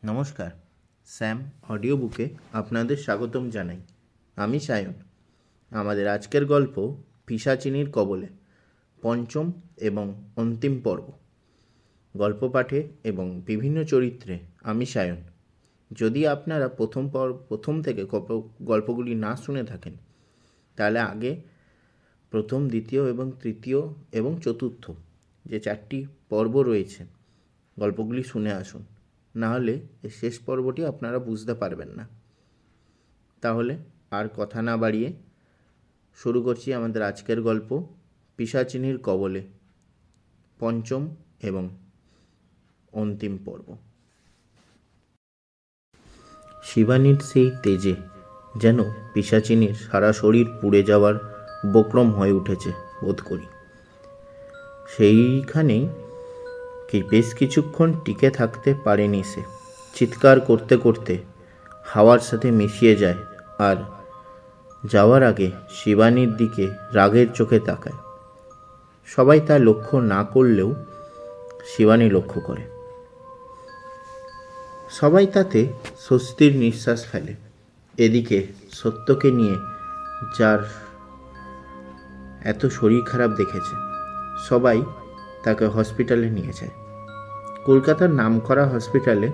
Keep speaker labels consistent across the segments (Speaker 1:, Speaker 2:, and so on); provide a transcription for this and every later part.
Speaker 1: নমস্কার, Sam audio বুকে আপনাদের স্বাগতম জানাই। আমি সায়ন। আমাদের আজকের গল্প পিশাচিনীর কবলে, পঞ্চম এবং অন্তিম পর্ব। গল্প পাঠে এবং বিভিন্ন চরিত্রে আমি সায়ন। যদি আপনারা প্রথম থেকে গল্পগুলি না শুনে থাকেন, তাহলে আগে প্রথম, দ্বিতীয় এবং তৃতীয় এবং চতুর্থ যে 4টি পর্ব রয়েছে গল্পগুলি শুনে আসুন, নাহলে এই শেষ পর্বটি আপনারা বুঝতে পারবেন না। তাহলে আর কথা না বাড়িয়ে শুরু করছি আমাদের আজকের গল্প, পিশাচিনীর কবলে, পঞ্চম এবং অন্তিম পর্ব। শিবানীর সেই তেজে যেন পিশাচিনীর সারা শরীর পুড়ে যাওয়ার উপক্রম হয়ে উঠেছে বোধ করি। সেইখানেই বেশ কিছুক্ষণ টিকে থাকতে পারেনি সে। চিৎকার করতে করতে হাওয়ার সাথে মিশিয়ে যায় আর যাওয়ার আগে শিবানীর দিকে রাগের চোখে তাকায়। সবাই তা লক্ষ্য না করলেও শিবানী লক্ষ্য করে। সবাই তাতে স্বস্তির নিঃশ্বাস ফেলে। এদিকে সত্যকে নিয়ে, যার এত শরীর খারাপ দেখেছে, সবাই তাকে হসপিটালে নিয়ে যায়। কলকাতার নামকরা হসপিটালে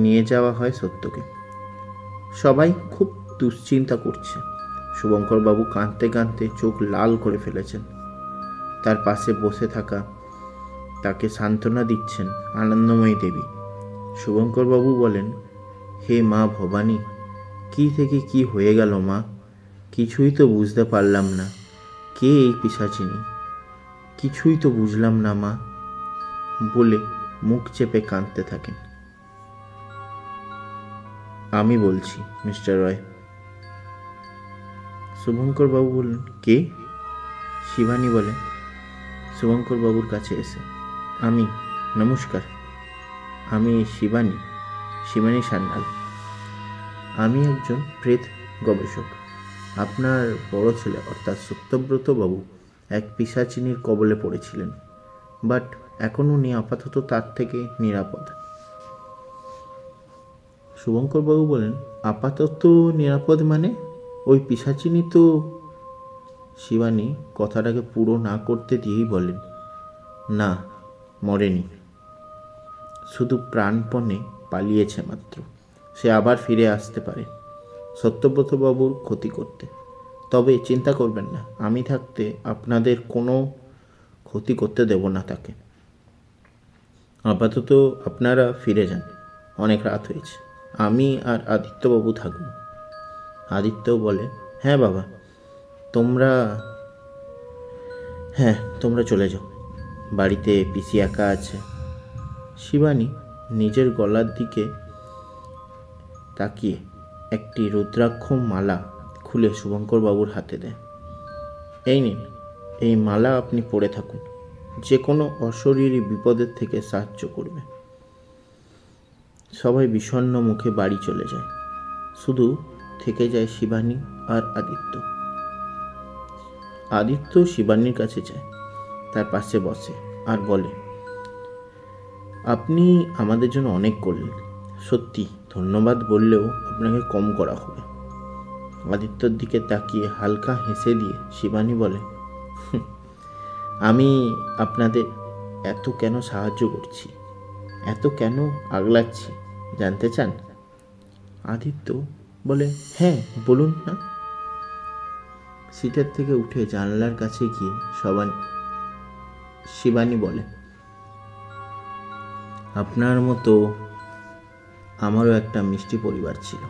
Speaker 1: নিয়ে যাওয়া হয় সত্যকে। সবাই খুব দুশ্চিন্তা করছে। শুভঙ্করবাবু কাঁদতে কাঁদতে চোখ লাল করে ফেলেছেন। তার পাশে বসে থাকা তাকে সান্ত্বনা দিচ্ছেন আনন্দময়ী দেবী। শুভঙ্করবাবু বলেন, হে মা ভবানী, কি থেকে কি হয়ে গেল মা? কিছুই তো বুঝতে পারলাম না। কে এই পিশাচিনী? কিছুই তো বুঝলাম না মা, বলে মুখ চেপে কাঁদতে থাকেন। আমি বলছি মিস্টার রয়। শুভঙ্করবাবু বললেন, কে? শিবানী বলে শুভঙ্করবাবুর কাছে এসে, আমি, নমস্কার, আমি শিবানী সান্যাল। আমি একজন প্রেত গবেষক। আপনার বড় ছেলে অর্থাৎ সত্যব্রত বাবু এক পিশাচিনীর কবলে পড়েছিলেন, বাট এখন উনি আপাতত তার থেকে নিরাপদ। শুভঙ্করবাবু বলেন, আপাতত নিরাপদ মানে? ওই পিশাচিনী তো... শিবানী কথাটাকে পুরো না করতে দিয়েই বলেন, না, মরেনি, শুধু প্রাণপণে পালিয়েছে মাত্র। সে আবার ফিরে আসতে পারে সত্যব্রতবাবুর ক্ষতি করতে। তবে চিন্তা করবেন না, আমি থাকতে আপনাদের কোনো ক্ষতি করতে দেব না তাকে। আপাতত আপনারা ফিরে যান, অনেক রাত হয়েছে। আমি আর আদিত্যবাবু থাকব। আদিত্য বলে, হ্যাঁ বাবা, তোমরা চলে যাও, বাড়িতে পিসি একা আছে। শিবানী নিজের গলার দিকে তাকিয়ে একটি রুদ্রাক্ষ মালা খুলে শুভঙ্করবাবুর হাতে দেয়। এই নিন, এই মালা আপনি পরে থাকুন, যে কোনো অশরীরী বিপদের থেকে সাহায্য করবে। সবাই বিষণ্ণ মুখে বাড়ি চলে যায়। শুধু থেকে যায় শিবানী আর আদিত্য। আদিত্য শিবানীর কাছে যায়, তার পাশে বসে আর বলে, আপনি আমাদের জন্য অনেক করলেন, সত্যি ধন্যবাদ বললেও আপনাকে কম করা হবে। আদিত্যর দিকে তাকিয়ে হালকা হেসে দিয়ে শিবানী বলে, আমি আপনাদের এত কেন সাহায্য করছি, এত কেন আগলাচ্ছি, জানতে চান? আদিত্য বলে, হ্যাঁ বলুন না। সিটের থেকে উঠে জানলার কাছে গিয়ে শিবানী বলে, আপনার মতো আমারও একটা মিষ্টি পরিবার ছিল।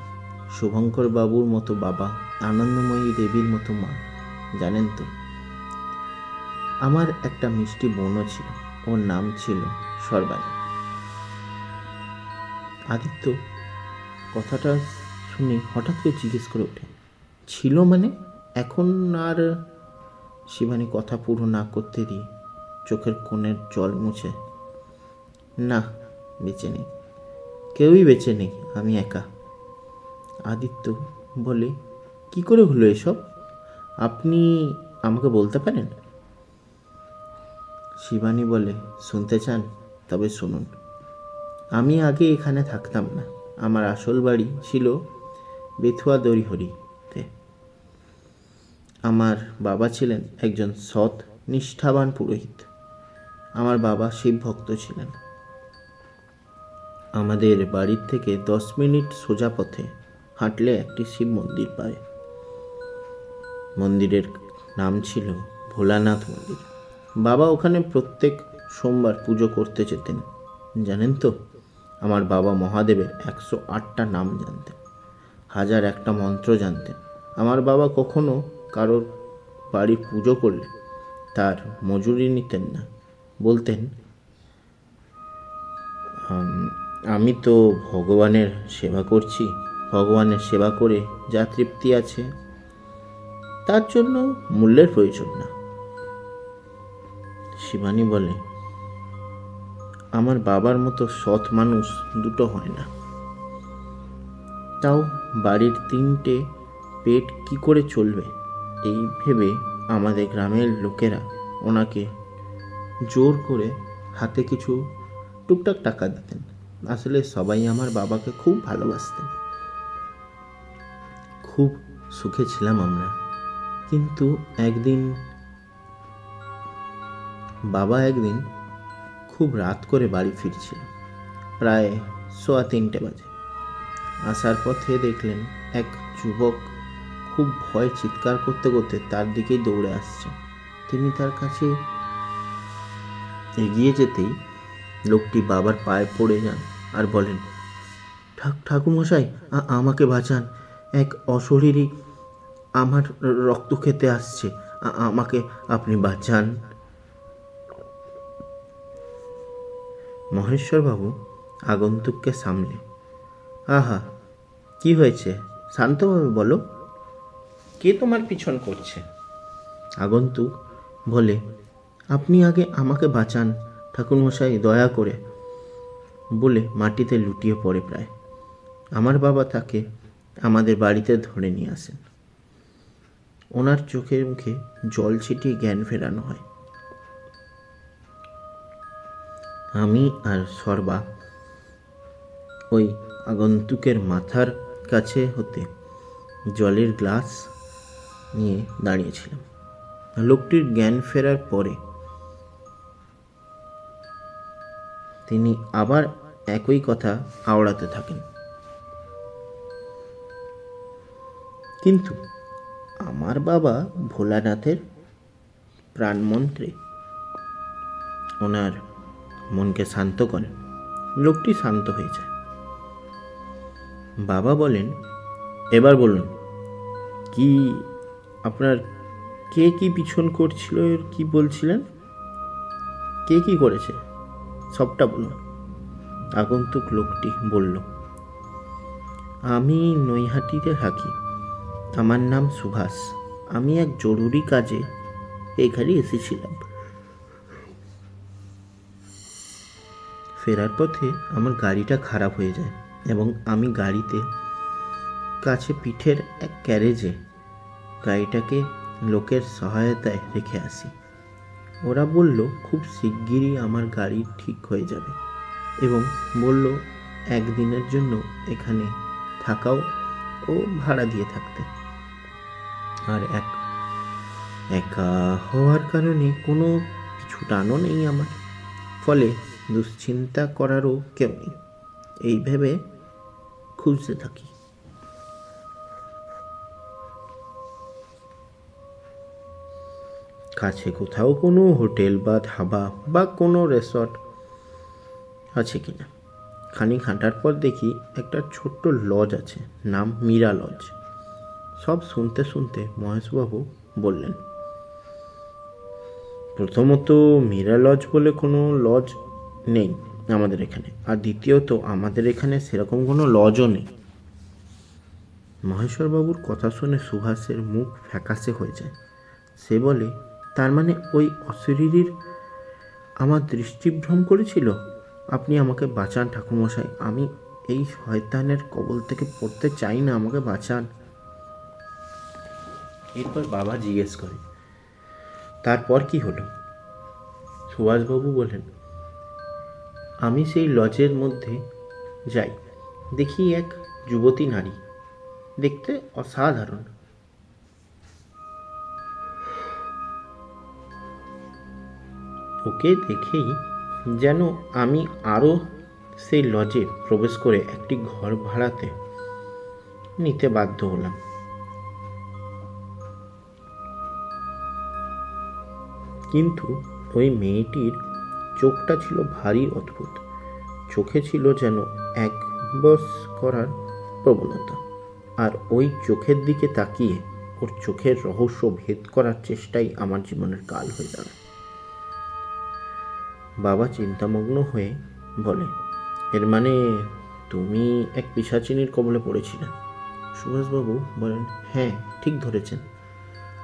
Speaker 1: শুভঙ্কর বাবুর মতো বাবা, আনন্দময়ী দেবীর মতো মা, জানেন তো? আমার একটা মিষ্টি বোনও ছিল, ওর নাম ছিল সর্বাণী। আদিত্য কথাটা শুনে হঠাৎ করে জিজ্ঞেস করে ওঠে, ছিল মানে? এখন আর? শিবানী কথা পুরো না করতে দিয়ে চোখের কোণের জল মুছে, না, বেঁচে নেই, কেউই বেঁচে নেই, আমি একা। আদিত্য বলে, কি করে হলো এসব? আপনি আমাকে বলতে পারেন? শিবানী বলে, শুনতে চান? তবে শুনুন। আমি আগে এখানে থাকতাম না। আমার আসল বাড়ি ছিল বেথুয়া দরিহরিতে। আমার বাবা ছিলেন একজন সৎ নিষ্ঠাবান পুরোহিত। আমার বাবা শিব ভক্ত ছিলেন। আমাদের বাড়ির থেকে 10 মিনিট সোজা পথে হাঁটলে একটি শিব মন্দির পায়। মন্দিরের নাম ছিল ভোলানাথ মন্দির। বাবা ওখানে প্রত্যেক সোমবার পুজো করতে যেতেন। জানেন তো, আমার বাবা মহাদেবের 108টা নাম জানতেন, 1001টা মন্ত্র জানতেন। আমার বাবা কখনো কারোর বাড়ি পুজো করলে তার মজুরি নিতেন না। বলতেন, আমি তো ভগবানের সেবা করছি, ভগবানের সেবা করে যা তৃপ্তি আছে তার জন্য মূল্যের প্রয়োজন না। শিবানী বলে, আমার বাবার মতো সৎ মানুষ দুটো হয় না। তাও বাড়ির 3টে পেট কি করে চলবে এই ভেবে আমাদের গ্রামের লোকেরা ওনাকে জোর করে হাতে কিছু টুকটাক টাকা দিতেন। আসলে সবাই আমার বাবাকে খুব ভালোবাসতেন। খুব সুখে ছিলাম আমরা। কিন্তু বাবা একদিন খুব রাত করে বাড়ি ফিরছিল, প্রায় 3:15 বাজে। আসার পথে দেখলেন এক যুবক খুব ভয় চিৎকার করতে করতে তার দিকেই দৌড়ে আসছে। তিনি তার কাছে এগিয়ে যেতেই লোকটি বাবার পায়ে পড়ে যান আর বলেন, ঠাকুরমশাই, আমাকে বাঁচান। এক অশরীরী আমার রক্ত খেতে আসছে, আমাকে আপনি বাঁচান। মহেশ্বরবাবু আগন্তুককে সামলে, আহা, কি হয়েছে? শান্তভাবে বলো, কে তোমার পিছন করছে? আগন্তুক বলে, আপনি আগে আমাকে বাঁচান ঠাকুরমশাই, দয়া করে, বলে মাটিতে লুটিয়ে পড়ে প্রায়। আমার বাবা তাকে আমাদের বাড়িতে ধরে নিয়ে আসেন। ওনার চোখে মুখে জল ছিটিয়ে জ্ঞান ফেরানো হয়। আমি আর সর্বা ওই আগন্তুকের মাথার কাছে হতে জলের গ্লাস নিয়ে দাঁড়িয়েছিলাম। লোকটির জ্ঞান ফেরার পরে তিনি আবার একই কথা আওড়াতে থাকেন। কিন্তু আমার বাবা ভোলানাথের প্রাণমন্ত্রে ওনার মনকে শান্ত করেন। লোকটি শান্ত হয়ে যায়। বাবা বলেন, এবার বলুন, কি আপনার কে কি পিছন করছিল, কি বলছিলেন? কে কি করেছে সবটা বলুন। আগন্তুক লোকটি বলল, আমি নৈহাটিতে থাকি, আমার নাম সুভাষ। আমি এক জরুরি কাজে এখানে এসেছিলাম। ফেরার পথে আমার গাড়িটা খারাপ হয়ে যায় এবং আমি গাড়িতে কাছে পিঠের এক গ্যারেজে গাড়িটাকে লোকের সহায়তায় রেখে আসি। ওরা বলল খুব শিগগিরই আমার গাড়ি ঠিক হয়ে যাবে এবং বলল একদিনের জন্য এখানে থাকাও ও ভাড়া দিয়ে থাকতে। আর একা হওয়ার কারণে কোনো পিছু টানও নেই আমার, ফলে দুশ্চিন্তা করারও কেউ নেই। এই ভেবে খুঁজতে থাকি। কাছে কোথাও কোনো হোটেল বা ধাবা বা কোনো রিসর্ট আছে কিনা। খানিক হাঁটার পর দেখি একটা ছোট্ট লজ আছে, নাম মীরা লজ। সব শুনতে শুনতে মহেশবাবু বললেন, প্রথমত মীরা লজ বলে কোনো লজ নেই আমাদের এখানে, আর দ্বিতীয়ত আমাদের এখানে সেরকম কোনো লজও নেই। মহেশ্বরবাবুর কথা শুনে সুভাষের মুখ ফ্যাকাশে হয়ে যায়। সে বলে, তার মানে ওই অশরীরীর আমার দৃষ্টিভ্রম করেছিল? আপনি আমাকে বাঁচান ঠাকুরমশাই, আমি এই শয়তানের কবল থেকে পড়তে চাই না, আমাকে বাঁচান। এরপর বাবা জিজ্ঞেস করে, তারপর কি হলো? সুভাষবাবু বলেন, আমি সেই লজের মধ্যে যাই, দেখি এক যুবতী নারী, দেখতে অসাধারণ। ওকে দেখেই যেন আমি আরও সেই লজে প্রবেশ করে একটি ঘর ভাড়াতে নিতে বাধ্য হলাম। কিন্তু ওই মেয়েটির চোখটা ছিল ভারী অদ্ভুত। চোখে ছিল যেন এক বশ করার প্রবণতা, আর ওই চোখের দিকে তাকিয়ে ওর চোখের রহস্য ভেদ করার চেষ্টাই আমার জীবনের কাল হয়ে দাঁড়ায়। বাবা চিন্তামগ্ন হয়ে বলে, এর মানে তুমি এক পিশাচিনীর কবলে পড়েছিলেন? সুভাষবাবু বলেন, হ্যাঁ, ঠিক ধরেছেন।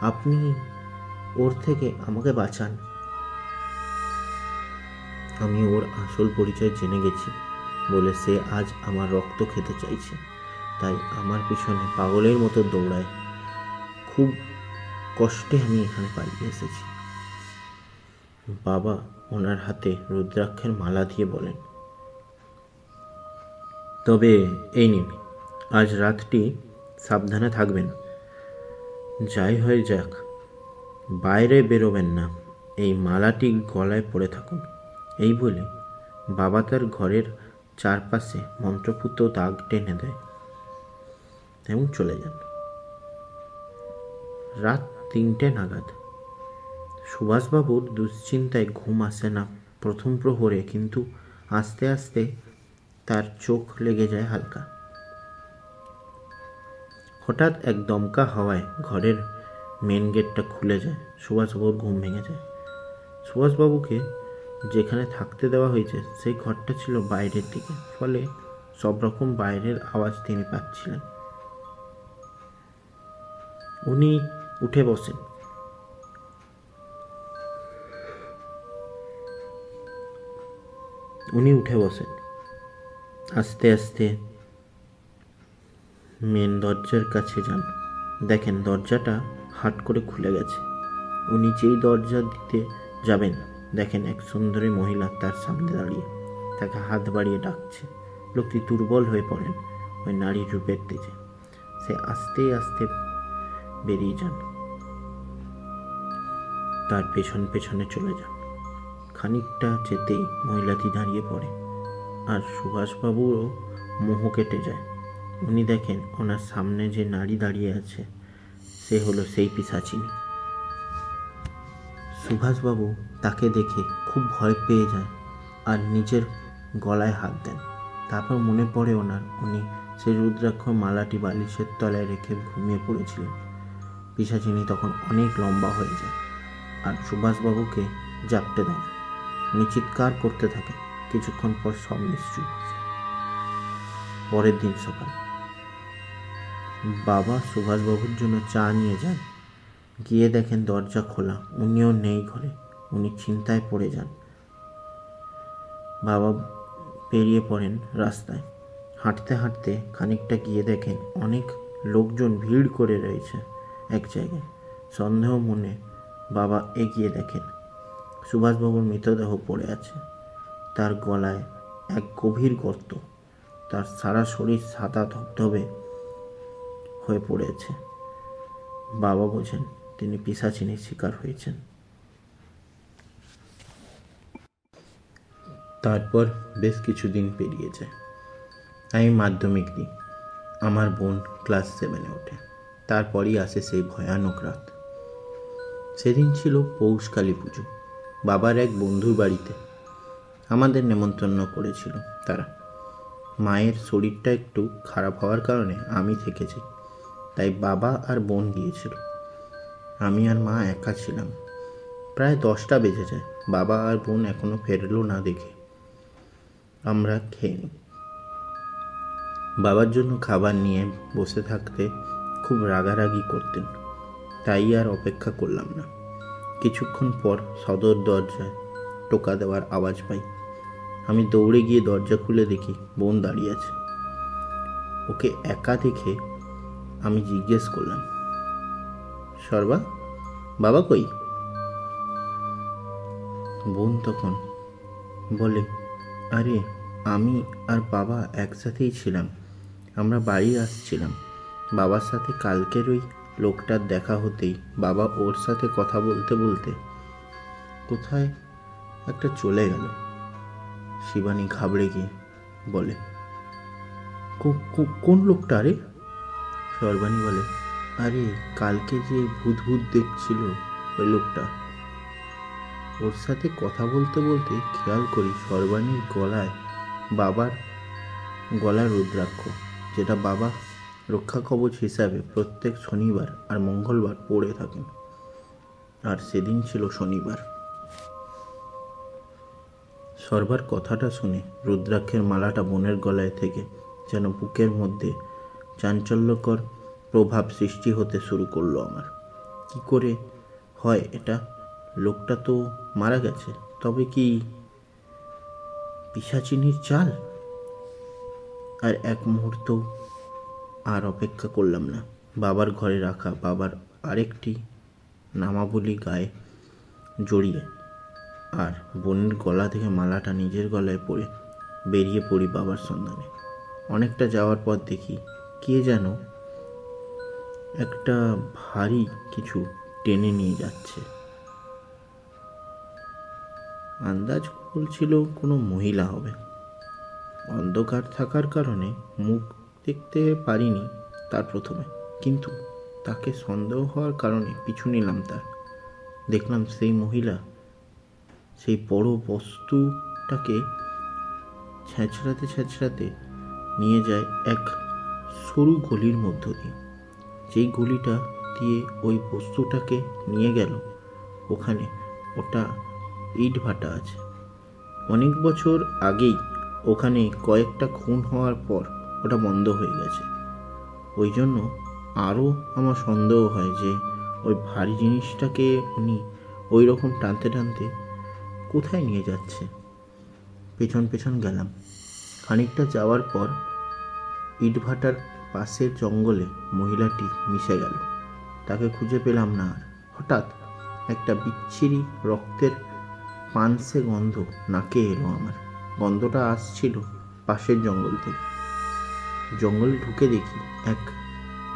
Speaker 1: আপনি ওর থেকে আমাকে বাঁচান। আমি ওর আসল পরিচয় জেনে গেছি বলে সে আজ আমার রক্ত খেতে চাইছে, তাই আমার পিছনে পাগলের মতো দৌড়ায়। খুব কষ্টে আমি এখানে পালিয়ে এসেছি। বাবা ওনার হাতে রুদ্রাক্ষের মালা দিয়ে বলেন, তবে এই নিন, আজ রাতটি সাবধানে থাকবেন। যাই হয়ে যাক, বাইরে বেরোবেন না, এই মালাটি গলায় পরে থাকুন। এই বলে বাবা তার ঘরের চারপাশে মন্ত্রপুত দাগ টেনে দেয় এবং চলে যান। রাত 3টে নাগাদ সুভাষবাবুর দুশ্চিন্তায় ঘুম আসে না প্রথম প্রহরে, কিন্তু আস্তে আস্তে তার চোখ লেগে যায় হালকা। হঠাৎ এক দমকা হাওয়ায় ঘরের মেন গেটটা খুলে যায়। সুভাষবাবুর ঘুম ভেঙে যায়। সুভাষবাবুকে যেখানে থাকতে দেওয়া হয়েছে সেই ঘরটা ছিল বাইরের দিকে, ফলে সব রকম বাইরের আওয়াজ তিনি পাচ্ছিলেন। উনি উঠে বসেন। আস্তে আস্তে মেন দরজার কাছে যান। দেখেন দরজাটা হাট করে খুলে গেছে। উনি যেই দরজা দিতে যাবেন, দেখেন এক সুন্দরী মহিলা তার সামনে দাঁড়িয়ে তাকে হাত বাড়িয়ে ডাকছে। লোকটি দুর্বল হয়ে পড়েন ওই নারীর রূপের তেজে। সে আস্তে আস্তে বেরিয়ে যান, তার পেছন পেছনে চলে যান। খানিকটা যেতেই মহিলাটি দাঁড়িয়ে পড়ে, আর সুভাষবাবুরও মোহ কেটে যায়। উনি দেখেন ওনার সামনে যে নারী দাঁড়িয়ে আছে সে হলো সেই পিশাচিনী। সুভাষবাবু তাকে দেখে খুব ভয় পেয়ে যায় আর নিজের গলায় হাত দেন। তারপর মনে পড়ে উনি সেই রুদ্রাক্ষ মালাটি বালিশের তলায় রেখে ঘুমিয়ে পড়েছিলেন। পিশাচিনী তখন অনেক লম্বা হয়ে যায় আর সুভাষবাবুকে জাপটে দেন। উনি চিৎকার করতে থাকেন। কিছুক্ষণ পর সব নিশ্চুপ হয়ে যায়। পরের দিন সকাল, বাবা সুভাষবাবুর জন্য চা নিয়ে যান। গিয়ে দেখেন দরজা খোলা, উনিও নেই ঘরে। উনি চিন্তায় পড়ে যান। বাবা বেরিয়ে পড়েন রাস্তায়। হাঁটতে হাঁটতে খানিকটা গিয়ে দেখেন অনেক লোকজন ভিড় করে রয়েছে এক জায়গায়। সন্দেহ মনে বাবা এগিয়ে দেখেন সুভাষবাবুর মৃতদেহ পড়ে আছে। তার গলায় এক গভীর গর্ত, তার সারা শরীর সাদা ধবধবে হয়ে পড়েছে। বাবা বোঝেন তিনি পিশাচিনীর শিকার হয়েছেন। তারপর বেশ কিছুদিন পেরিয়ে যায়। আমি মাধ্যমিক দিই। আমার বোন ক্লাস 7-এ ওঠে। তারপরই আসে সেই ভয়ানক রাত। সেদিন ছিল পৌষ কালী পুজো। বাবার এক বন্ধুর বাড়িতে আমাদের নেমন্তন্ন করেছিল তারা। মায়ের শরীরটা একটু খারাপ হওয়ার কারণে আমি থেকে যাই, তাই বাবা আর বোন গিয়েছিল। আমি আর মা একা ছিলাম। প্রায় 10টা বেজে যায়। বাবা আর বোন এখনো ফেরলো না দেখে আমরা খেয়ে নিই। বাবার জন্য খাবার নিয়ে বসে থাকতে খুব রাগারাগি করতেন, তাই আর অপেক্ষা করলাম না। কিছুক্ষণ পর সদর দরজায় টোকা দেওয়ার আওয়াজ পাই। আমি দৌড়ে গিয়ে দরজা খুলে দেখি বোন দাঁড়িয়ে আছে। ওকে একা দেখে আমি জিজ্ঞেস করলাম, সর্বা, বাবা কই? বোন তখন বলে, আরে আমি আর বাবা একসাথেই ছিলাম। আমরা বাড়ি আসছিলাম। বাবার সাথে কালকের ওই লোকটার দেখা হতেই বাবা ওর সাথে কথা বলতে বলতে কোথায় একটা চলে গেল। শিবানী ঘাবড়ে গিয়ে বলে, কোন লোকটা? আরে সর্বাণী বলে, আরে কালকে যে ভূত ভূত দেখছিল ওই লোকটা। ওর সাথে কথা বলতে বলতে খেয়াল করি সর্বাণীর গলায় বাবার গলার রুদ্রাক্ষ, যেটা বাবা রক্ষা কবচ হিসাবে প্রত্যেক শনিবার আর মঙ্গলবার পড়ে থাকেন। আর সেদিন ছিল শনিবার। সর্বার কথাটা শুনে রুদ্রাক্ষের মালাটা বোনের গলায় থেকে যেন বুকের মধ্যে চাঞ্চল্যকর প্রভাব সৃষ্টি হতে শুরু করলো আমার। কি করে হয় এটা? লোকটা তো মারা গেছে, তবে কি পিশাচিনীর চাল? আর এক মুহূর্ত আর অপেক্ষা করলাম না। বাবার ঘরে রাখা বাবার আরেকটি নামাবলী গায়ে জড়িয়ে আর বোনের গলা থেকে মালাটা নিজের গলায় পরে বেরিয়ে পড়ি বাবার সন্ধানে। অনেকটা যাওয়ার পর দেখি কে যেন একটা ভারী কিছু টেনে নিয়ে যাচ্ছে। আন্দাজ বলছিল কোনো মহিলা হবে। অন্ধকার থাকার কারণে মুখ দেখতে পারিনি তার প্রথমে, কিন্তু তাকে সন্দেহ হওয়ার কারণে পিছু নিলাম তার। দেখলাম সেই মহিলা সেই বড় বস্তুটাকে ছেঁচড়াতে ছেঁচড়াতে নিয়ে যায় এক সরু গলির মধ্য দিয়ে। যেই গলিটা দিয়ে ওই বস্তুটাকে নিয়ে গেল ওখানে ওটা ইট ভাটা আছে। অনেক বছর আগেই ওখানে কয়েকটা খুন হওয়ার পর ওটা বন্ধ হয়ে গেছে। ওই জন্য আরও আমার সন্দেহ হয় যে ওই ভারী জিনিসটাকে উনি ওই রকম টানতে টানতে কোথায় নিয়ে যাচ্ছে। পেছন পেছন গেলাম। খানিকটা যাওয়ার পর ইটভাটার পাশের জঙ্গলে মহিলাটি মিশে গেল। তাকে খুঁজে পেলাম না আর। হঠাৎ একটা বিচ্ছিরি রক্তের পানসে গন্ধ নাকে এলো আমার। গন্ধটা আসছিল পাশের জঙ্গল থেকে। জঙ্গলে ঢুকে দেখি এক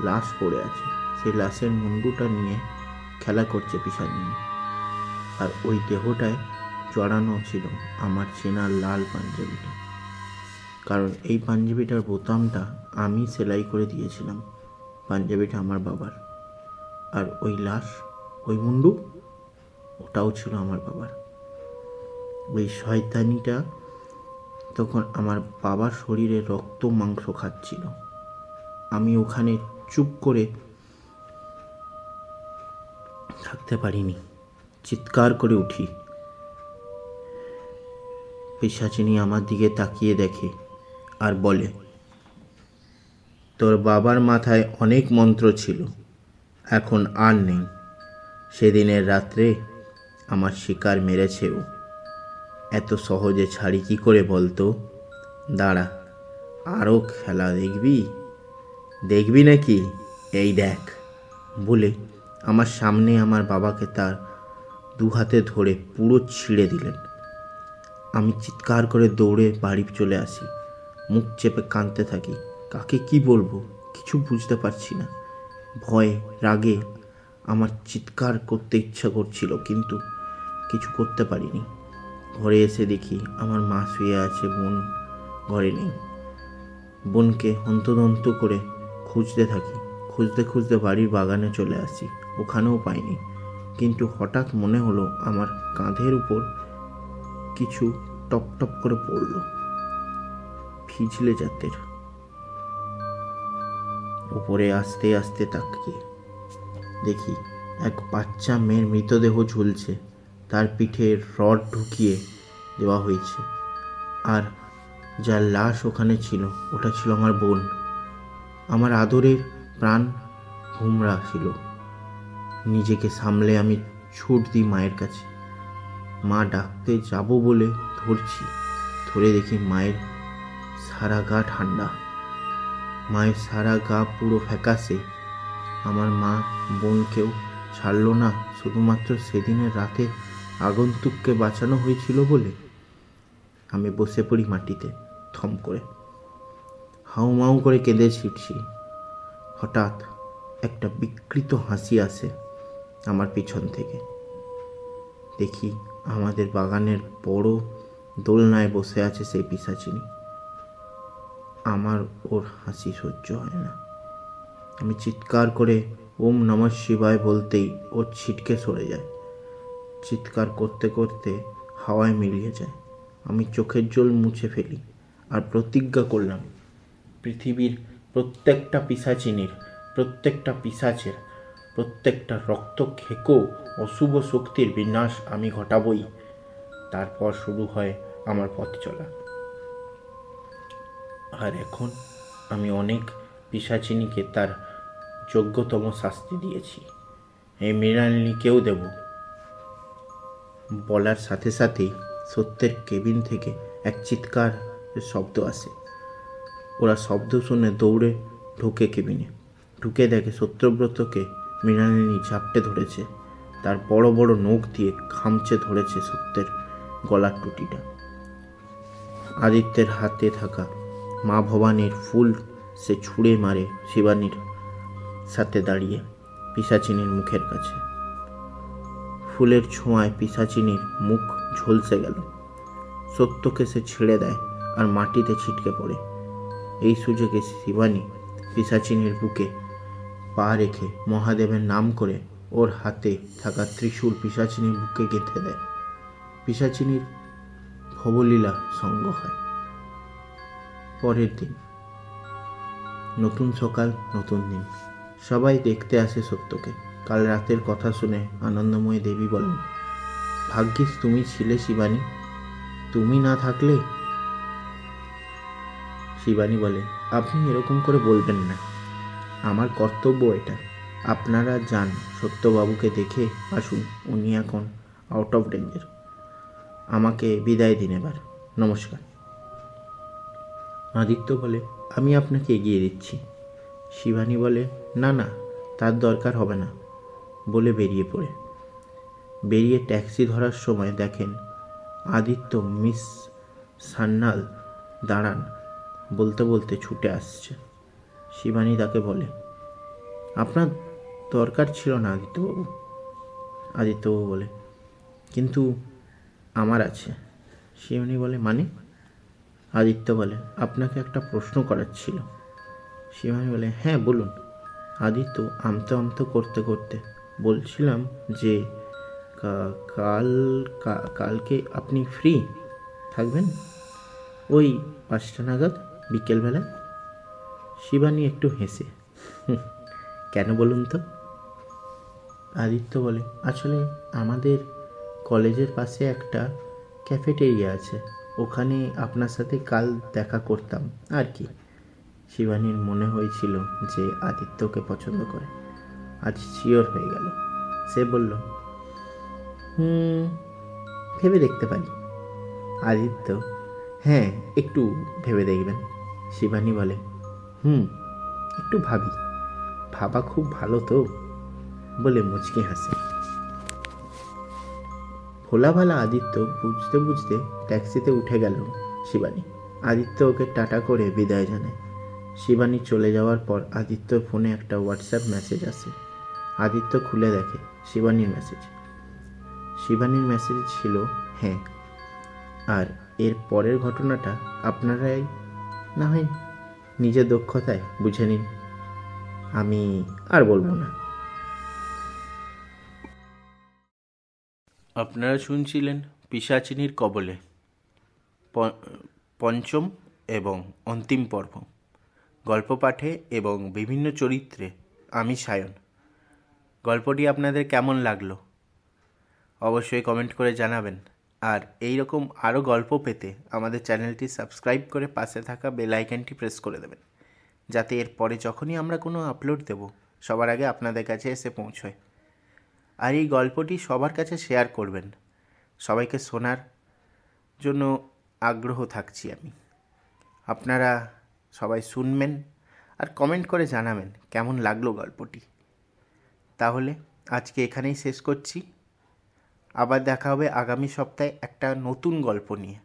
Speaker 1: লাশ পড়ে আছে। সেই লাশের মুন্ডুটা নিয়ে খেলা করছে পিশাচিনী। আর ওই দেহটায় জড়ানো ছিল আমার চেনা লাল পাঞ্জাবিটা। কারণ এই পাঞ্জাবিটার বোতামটা আমি সেলাই করে দিয়েছিলাম। পাঞ্জাবিটা আমার বাবার। আর ওই লাশ, ওই মুন্ডু, ওটাও ছিল আমার বাবার। ওই শয়তানিটা তখন আমার বাবার শরীরে রক্ত মাংস খাচ্ছিল। আমি ওখানে চুপ করে থাকতে পারিনি। চিৎকার করে উঠি। পিশাচিনী আমার দিকে তাকিয়ে দেখে আর বলে, তোর বাবার মাথায় অনেক মন্ত্র ছিল, এখন আর নেই। সেদিনের রাত্রে আমার শিকার মেরেছে ও। এত সহজে ছাড়ি কি করে বলতো? দাঁড়া, আরও খেলা দেখবি নাকি? এই দেখ বলে আমার সামনে আমার বাবাকে তার দু হাতে ধরে পুরো ছিঁড়ে দিলেন। আমি চিৎকার করে দৌড়ে বাড়ি চলে আসি। মুখ চেপে কাঁদতে থাকি। কাকে কি বলবো কিছু বুঝতে পারছি না। ভয়ে রাগে আমার চিৎকার করতে ইচ্ছা করছিল, কিন্তু কিছু করতে পারিনি। ঘরে এসে দেখি আমার মা শুয়ে আছে, বোন ঘরে নেই। বোনকে হন্তদন্ত করে খুঁজতে থাকি। খুঁজতে খুঁজতে বাড়ির বাগানে চলে আসি। ওখানেও পাইনি। কিন্তু হঠাৎ মনে হলো আমার কাঁধের উপর কিছু টপ টপ করে পড়ল, ফিজলে জাতের। উপরে আস্তে আস্তে তাকিয়ে দেখি এক বাচ্চা মেয়ের মৃতদেহ ঝুলছে। তার পিঠে রড ঢুকিয়ে দেওয়া হয়েছে। আর যার লাশ ওখানে ছিল ওটা ছিল আমার বোন, আমার আদরের প্রাণ ভুমরা ছিল। নিজেকে সামলে আমি ছুট দিই মায়ের কাছে। মা ডাকতে যাব বলে ধরে দেখি মায়ের সারা গা ঠান্ডা। মায়ের সারা গা পুরো ফ্যাকাশে। আমার মা বোনকেও ছাড়ল না শুধুমাত্র সেদিনের রাতে আগন্তুককে বাঁচানো হয়েছিল বলে। আমি বসে পড়ি মাটিতে থম করে, হাউমাউ করে কেঁদে ছিটছি। হঠাৎ একটা বিকৃত হাসি আসে আমার পিছন থেকে। দেখি আমাদের বাগানের বড় দোলনায় বসে আছে সেই পিশাচিনী। আমার ওর হাসি সহ্য হয় না। আমি চিৎকার করে ওম নমঃ শিবায় বলতেই ও ছিটকে সরে যায়। চিৎকার করতে করতে হাওয়ায় মিলিয়ে যায়। আমি চোখের জল মুছে ফেলি আর প্রতিজ্ঞা করলাম, পৃথিবীর প্রত্যেকটা পিশাচিনীর, প্রত্যেকটা পিশাচের, প্রত্যেকটা রক্ত খেকো অশুভ শক্তির বিনাশ আমি ঘটাবই। তারপর শুরু হয় আমার পথ চলা। আর এখন আমি অনেক পিশাচিনীকে তার যোগ্যতম শাস্তি দিয়েছি, এই মৃণালিনীকেও দেব। বলার সাথে সাথেই সত্যের কেবিন থেকে এক চিৎকার শব্দ আসে। ওরা শব্দ শুনে দৌড়ে ঢুকে কেবিনে। ঢুকে দেখে সত্যব্রতকে মৃণালিনী ঝাপটে ধরেছে। তার বড় বড় নখ দিয়ে খামচে ধরেছে সত্যের গলার টুটিটা। আদিত্যের হাতে থাকা মা ভবানীর ফুল সে ছুঁড়ে মারে শিবানীর সাথে দাঁড়িয়ে পিশাচিনীর মুখের কাছে। ফুলের ছোঁয়ায় পিশাচিনীর মুখ ঝলসে গেল। সত্যকে সে ছেড়ে দেয় আর মাটিতে ছিটকে পড়ে। এই সুযোগে শিবানী পিশাচিনীর বুকে পা রেখে মহাদেবের নাম করে ওর হাতে থাকা ত্রিশূল পিশাচিনীর বুকে গেঁথে দেয়। পিশাচিনীর ভবলীলা সঙ্গ হয়। পরের দিন, নতুন সকাল, নতুন দিন। সবাই দেখতে আসে সত্যকে। কাল রাতের কথা শুনে আনন্দময়ী দেবী বলেন, ভাগ্যিস তুমি ছিলে শিবানী, তুমি না থাকলে। শিবানী বলে, আপনি এরকম করে বলবেন না, আমার কর্তব্য এটা। আপনারা যান, সত্যবাবুকে দেখে আসুন, উনি এখন আউট অফ ডেঞ্জার। আমাকে বিদায় দিন এবার, নমস্কার। আদিত্য বলে, আমি আপনাকে এগিয়ে দিচ্ছি। শিবানী বলে, না না, তার দরকার হবে না, বলে বেরিয়ে পড়ে। বেরিয়ে ট্যাক্সি ধরার সময় দেখেন আদিত্য মিস সান্যাল দাঁড়ান বলতে বলতে ছুটে আসছে। শিবানী তাকে বলে, আপনার দরকার ছিল না আদিত্যবাবু। আদিত্যবাবু বলে, কিন্তু আমার আছে। শিবানী বলে, মানে? আদিত্য বলে, আপনাকে একটা প্রশ্ন করার ছিল। শিবানী বলে, হ্যাঁ বলুন। আদিত্য আমতে আমতে করতে করতে বলছিলাম যে কালকে আপনি ফ্রি থাকবেন ওই 5টা নাগাদ বিকেলবেলা? শিবানী একটু হেসে, কেন বলুন তো? আদিত্য বলে, আসলে আমাদের কলেজের পাশে একটা ক্যাফেটেরিয়া আছে, ওখানে আপনার সাথে কাল দেখা করতাম আর কি। শিবানীর মনে হয়েছিল যে আদিত্যকে পছন্দ করে। আজ শিওর হয়ে গেল। সে বলল, ভেবে দেখতে পারি। আদিত্য, হ্যাঁ একটু ভেবে দেখবেন। শিবানী বলে, একটু ভাবি, ভাবা খুব ভালো তো, বলে মুচকি হাসে। ভোলা ভালা আদিত্য বুঝতে বুঝতে ট্যাক্সিতে উঠে গেল শিবানী। আদিত্য ওকে টাটা করে বিদায় জানায়। শিবানী চলে যাওয়ার পর আদিত্যর ফোনে একটা হোয়াটসঅ্যাপ মেসেজ আসে। আদিত্য খুলে দেখে শিবানীর মেসেজ। শিবানীর মেসেজ ছিল, হ্যাঁ, আর এর পরের ঘটনাটা আপনারাই না হয় নিজের দক্ষতায় বুঝে নিন, আমি আর বলবো না। আপনারা শুনছিলেন পিশাচিনীর কবলে পঞ্চম এবং অন্তিম পর্ব। গল্প পাঠে এবং বিভিন্ন চরিত্রে আমি সায়ন। গল্পটি আপনাদের কেমন লাগলো অবশ্যই কমেন্ট করে জানাবেন। আর এই রকম আরও গল্প পেতে আমাদের চ্যানেলটি সাবস্ক্রাইব করে পাশে থাকা বেল আইকনটি প্রেস করে দেবেন, যাতে এর পরে যখনই আমরা কোনো আপলোড দেব সবার আগে আপনাদের কাছে এসে পৌঁছয়। আর এই গল্পটি সবার কাছে শেয়ার করবেন, সবাইকে শোনার জন্য আগ্রহ থাকছি আমি। আপনারা সবাই শুনবেন আর কমেন্ট করে জানাবেন কেমন লাগলো গল্পটি। তাহলে আজকে এখানেই শেষ করছি। আবার দেখা হবে আগামী সপ্তাহে একটা নতুন গল্প নিয়ে।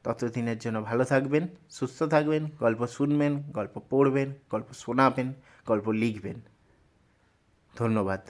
Speaker 1: ততদিনের জন্য ভালো থাকবেন, সুস্থ থাকবেন, গল্প শুনবেন, গল্প পড়বেন, গল্প শোনাবেন, গল্প লিখবেন। ধন্যবাদ।